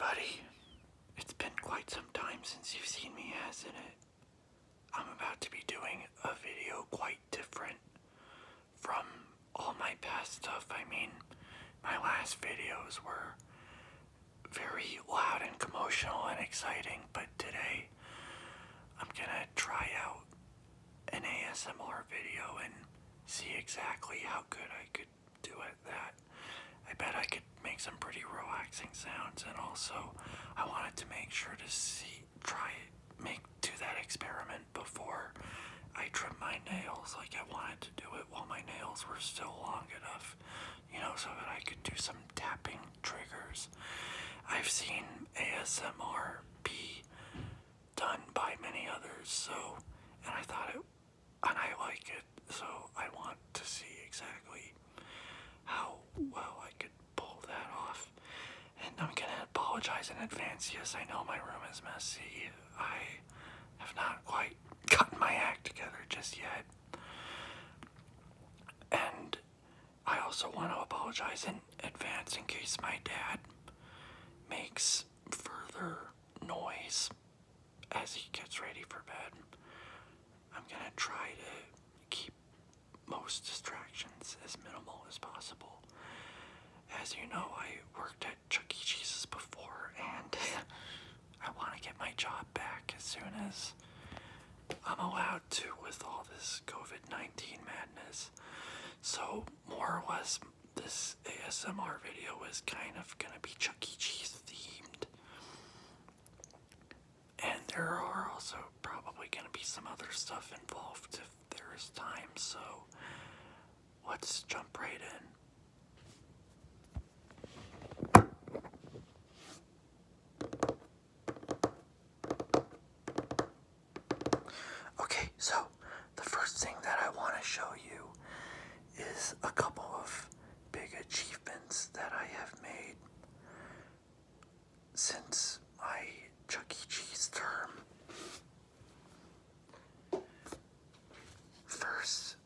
everybody. It's been quite some time since you've seen me, hasn't it? I'm about to be doing a video quite different from all my past stuff. I mean, my last videos were very loud and commotional and exciting, but today I'm gonna try out an ASMR video and see exactly how good I could do at that. I bet I could make some pretty relaxing sounds, and also I wanted to make sure to do that experiment before I trim my nails. Like, I wanted to do it while my nails were still long enough, so that I could do some tapping triggers. I've seen ASMR be done by many others, and I like it, so I want to see exactly how well I could pull that off. And I'm gonna apologize in advance. Yes, I know my room is messy. I have not quite gotten my act together just yet. And I also want to apologize in advance in case my dad makes further noise as he gets ready for bed. I'm gonna try to keep most distractions as minimal as possible. As you know, I worked at Chuck E. Cheese's before, and I want to get my job back as soon as I'm allowed to with all this COVID-19 madness. So, more or less, this ASMR video is kind of going to be Chuck E. Cheese themed. And there are also probably going to be some other stuff involved if there is time, so let's jump right in. Okay, so the first thing that I want to show you is a couple of big achievements that I have made since my Chuck E. Cheese term. First,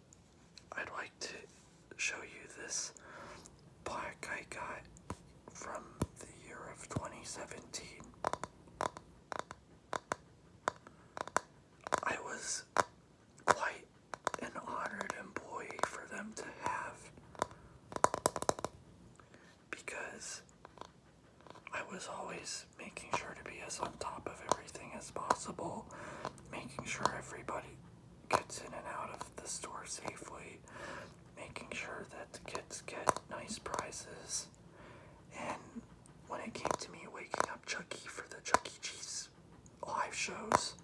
I'd like to show you this plaque I got from the year of 2017. I was quite an honored employee for them to have, because I was always making sure to be as on top of everything as possible, making sure everybody gets in and out of the store safely, making sure that the kids get nice prizes. And when it came to me waking up Chucky for the Chuck E. Cheese live shows,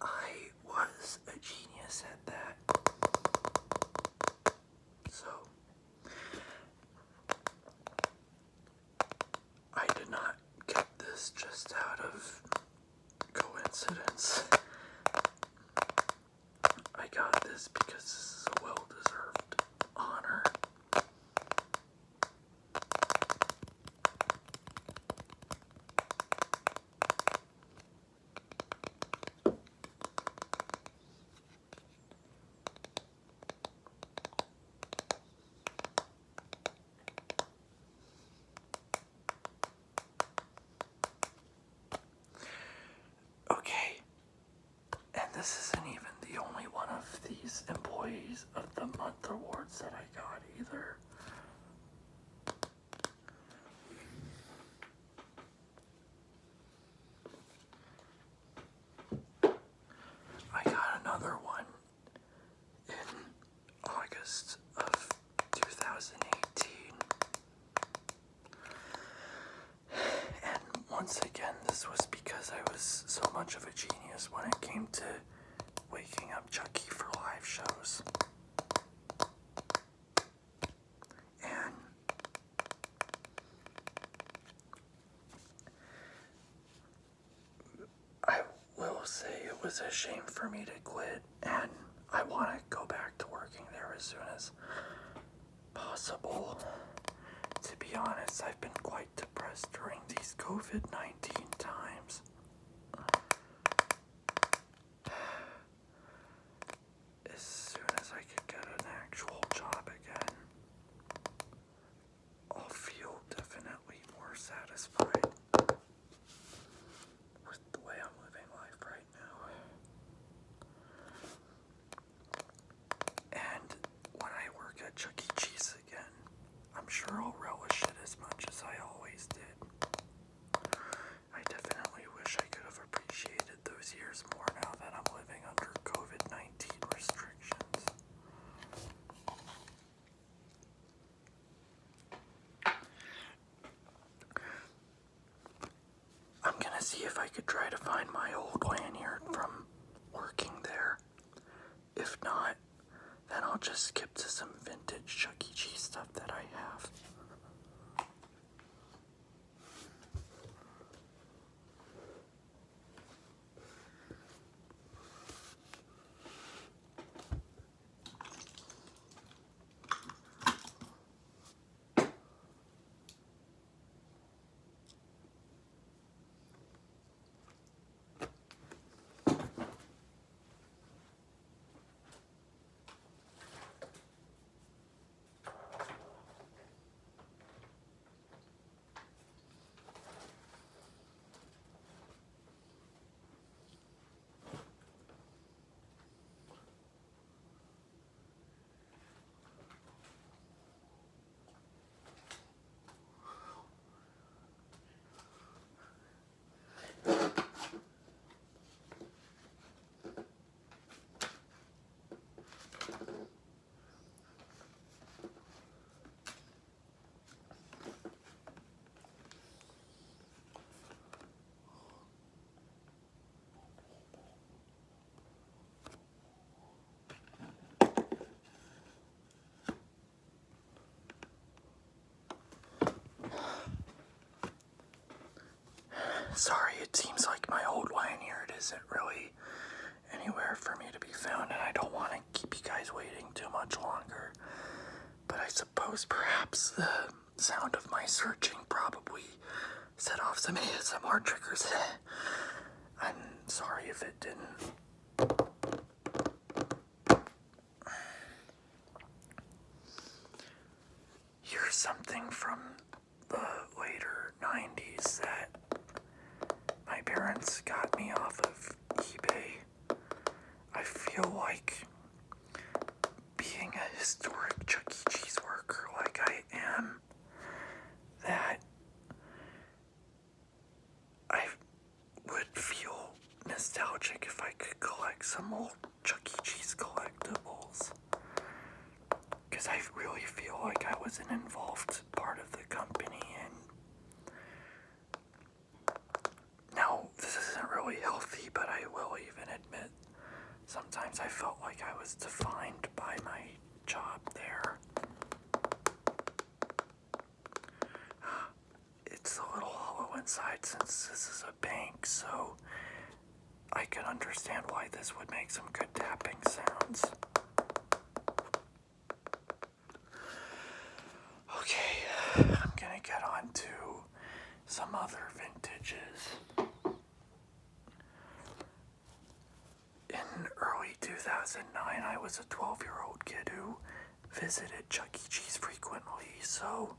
I was a genius at that. So, I did not get this just out of coincidence. I got this because this is a well-deserved honor. Okay, and this isn't even the only one of these Employees of the Month awards that I got either. I got another one in August of 2018. And once again, this was because I was so much of a genius when it came to waking up Chucky for live shows. And I will say it was a shame for me to quit, and I want to go back to working there as soon as possible. To be honest, I've been quite depressed during these COVID-19 times. As soon as I could get an actual job again, I'll feel definitely I could try to find my old lanyard from working there. If not, then I'll just skip to some vintage Chuck E. Cheese stuff that I have. Sorry, it seems like my old lanyard isn't really anywhere for me to be found, and I don't want to keep you guys waiting too much longer. But I suppose perhaps the sound of my searching probably set off some ASMR triggers. I'm sorry if it didn't. Here's something from the later 90s that my parents got me off of eBay. I feel like being a historic Chuck E. Cheese worker like I am, that I would feel nostalgic if I could collect some old Chuck E. Cheese collectibles. Because I really feel like I was an involved part of the company, and now this isn't really healthy, but I will even admit sometimes I felt like I was defined by my job there. It's a little hollow inside since this is a bank, so I can understand why this would make some good tapping sounds. Okay, I'm gonna get on to some other vintages. In early 2009, I was a 12-year-old kid who visited Chuck E. Cheese frequently, so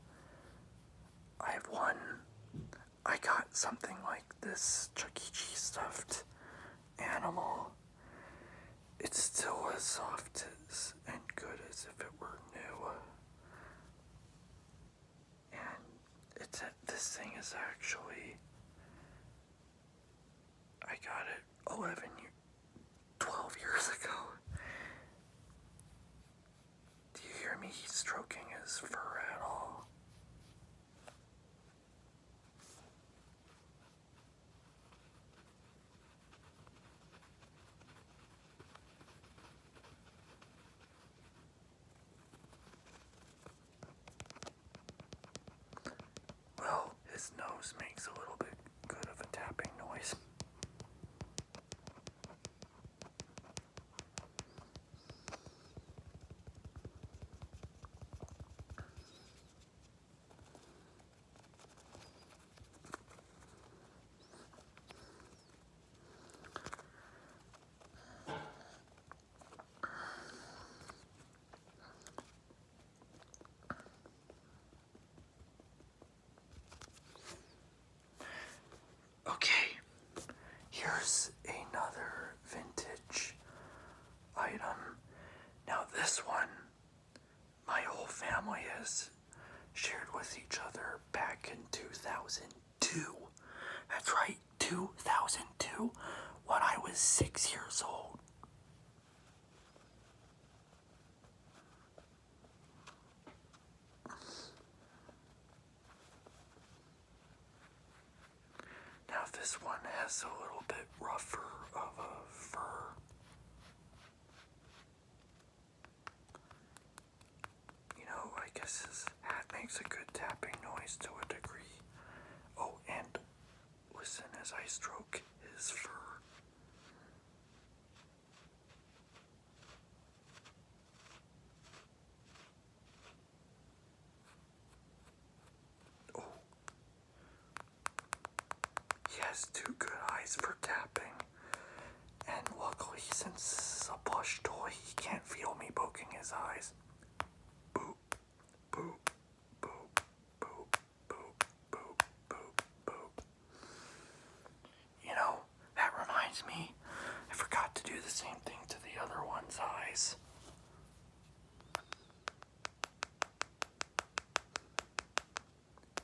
I got something like this Chuck E. Cheese stuffed animal. It's still as soft as and good as if it were new. And this thing is actually, I got it 12 years ago. Do you hear me stroking his fur at all? Well, his nose makes a little bit good of a tapping noise. Okay, here's another vintage item. Now this one, my whole family has shared with each other back in 2002. That's right, 2002, when I was 6 years old. Now this this one has a little bit rougher of a fur. You know, I guess his hat makes a good tapping noise to a degree. Oh, and listen as I stroke his fur. Oh, he has two good eyes for tapping. And luckily, since this is a plush toy, he can't feel me poking his eyes. Boop, boop, boop, boop, boop, boop, boop, boop. You know, that reminds me, I forgot to do the same thing to the other one's eyes.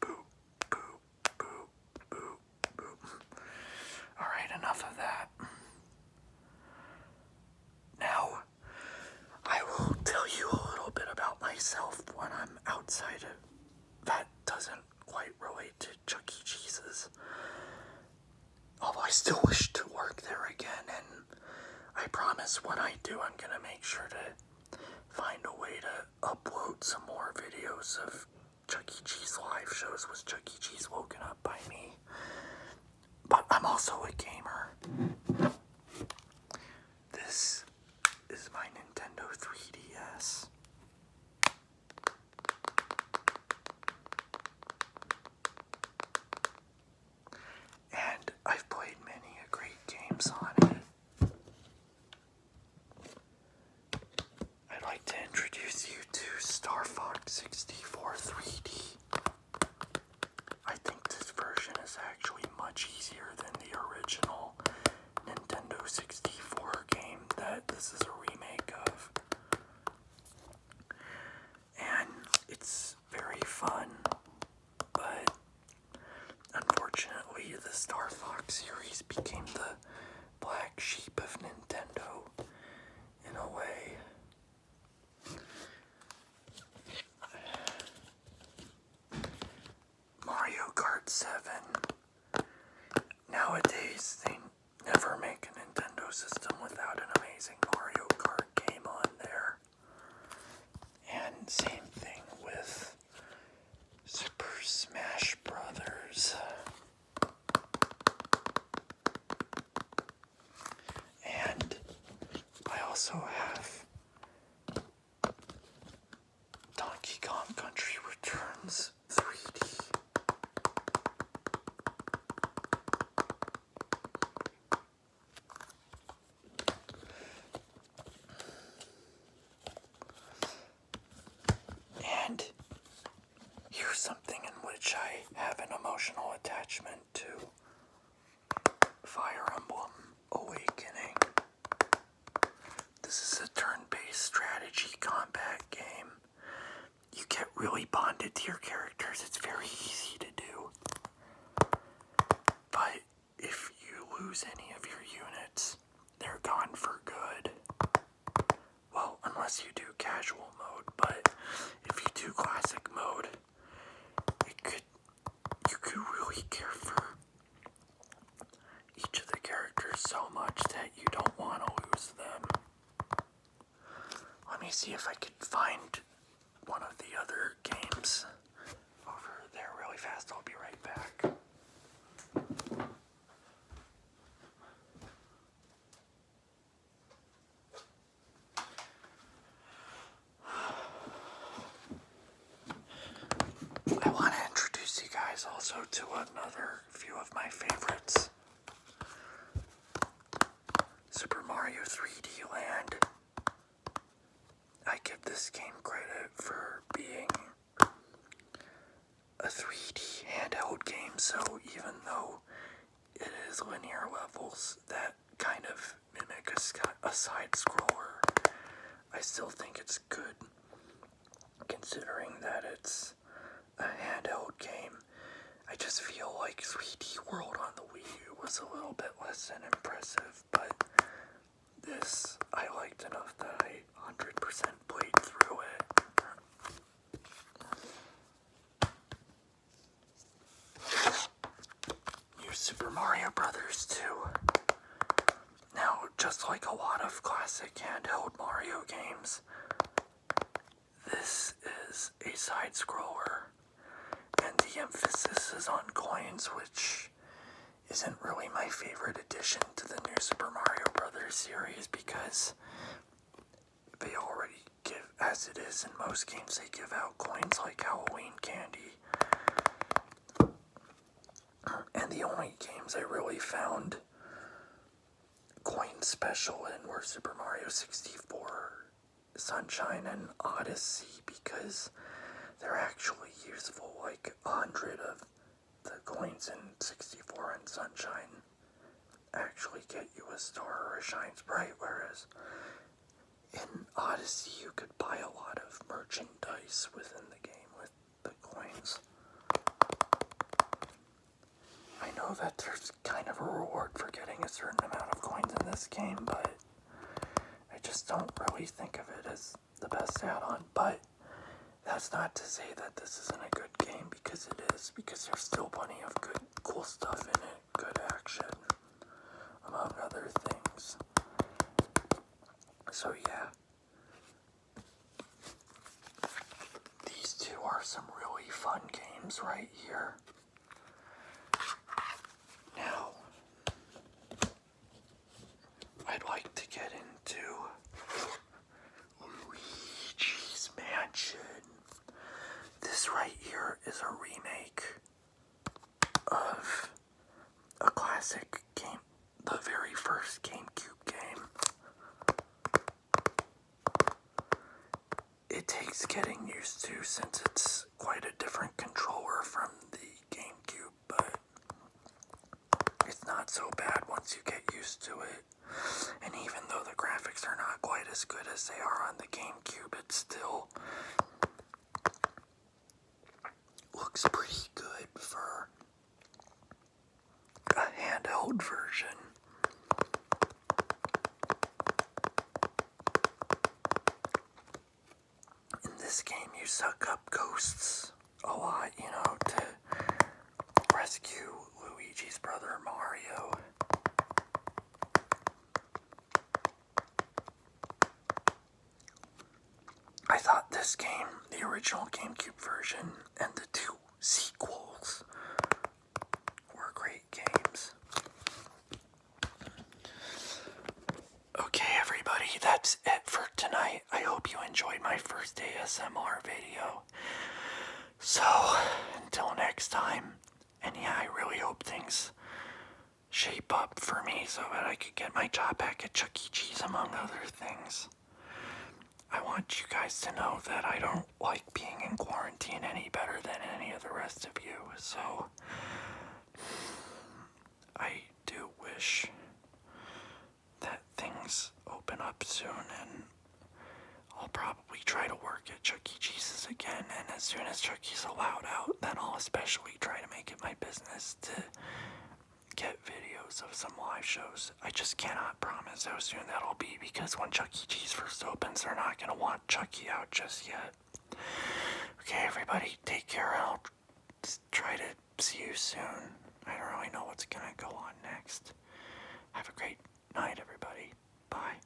Boop, boop, boop, boop, boop. Alright, enough of that. Now, I will tell you a little bit about myself when I'm outside of that doesn't quite relate to Chuck E. Cheese's. Although I still wish to work there again, and I promise when I do, I'm gonna make sure to find a way to upload some more videos of Chuck E. Cheese live shows with Chuck E. Cheese woken up by me. But I'm also a gamer. This is my Nintendo 3DS. And I've played many great games on it. I'd like to introduce you to Star Fox 64 3D. I think this version is actually much easier than the original Nintendo 64 game that this is a remake of. And it's very fun, but unfortunately the Star Fox series became the black sheep of Nintendo in a way. Mario Kart 7. Nowadays, they never make a Nintendo system without an amazing Mario Kart game on there. And same thing with Super Smash Brothers. And I also have Donkey Kong Country Returns 3D. And here's something in which I have an emotional attachment to. Fire Emblem Awakening. This is a turn-based strategy combat game. You get really bonded to your characters. It's very easy to do. But if you lose any of your units, they're gone for good. Well, unless you do casual mode, but if you do classic mode, you could really care for each of the characters so much that you don't want to lose them. Let me see if I could find one of the other games over there really fast. I'll be right back. I want to introduce you guys also to another few of my favorites. Super Mario 3D Land. I give this game credit for being a 3D handheld game, so even though it is linear levels that kind of mimic a side-scroller, I still think it's good, considering that it's a handheld game. I just feel like 3D World on the Wii U was a little bit less than impressive, but this I liked enough that I 100% played through it. New Super Mario Brothers 2. Now, just like a lot of classic handheld Mario games, this is a side-scroller, and the emphasis is on coins, which isn't really my favorite addition to the new Super Mario Brothers series, because they already give, as it is in most games, they give out coins like Halloween candy. And the only games I really found coins special in were Super Mario 64, Sunshine, and Odyssey, because they're actually useful. Like 100 of the coins in 64 and Sunshine actually get you a star or a shine sprite, whereas in Odyssey you could buy a lot of merchandise within the game with the coins. I know that there's kind of a reward for getting a certain amount of coins in this game, but I just don't really think of it as the best add-on. But that's not to say that this isn't a good game, because it is, because there's still plenty of good, cool stuff in it, good action, among other things. So yeah, these two are some really fun games right here. Now, I'd like to get into Luigi's Mansion. This right here is a remake of a classic game, the very first GameCube game. It takes getting used to, since it's quite a different controller from the GameCube, but it's not so bad once you get used to it. And even though the graphics are not quite as good as they are on the GameCube, it still looks pretty good for a handheld version. In this game, you suck up ghosts a lot, you know, to rescue Luigi's brother Mario. I thought this game, the original GameCube version, and the two sequels were great games. Okay, everybody, that's it for tonight. I hope you enjoyed my first ASMR video. So, until next time, and yeah, I really hope things shape up for me so that I could get my job back at Chuck E. Cheese, among other things. I want you guys to know that I don't like being in quarantine any better than any of the rest of you, so I do wish that things open up soon, and I'll probably try to work at Chuck E. Cheese's again, and as soon as Chuck E's allowed out, then I'll especially try to make it my business to get videos of some live shows. I just cannot promise how soon that'll be, because when Chuck E. Cheese first opens, they're not going to want Chucky out just yet. Okay, everybody, take care, and I'll try to see you soon. I don't really know what's going to go on next. Have a great night, everybody. Bye.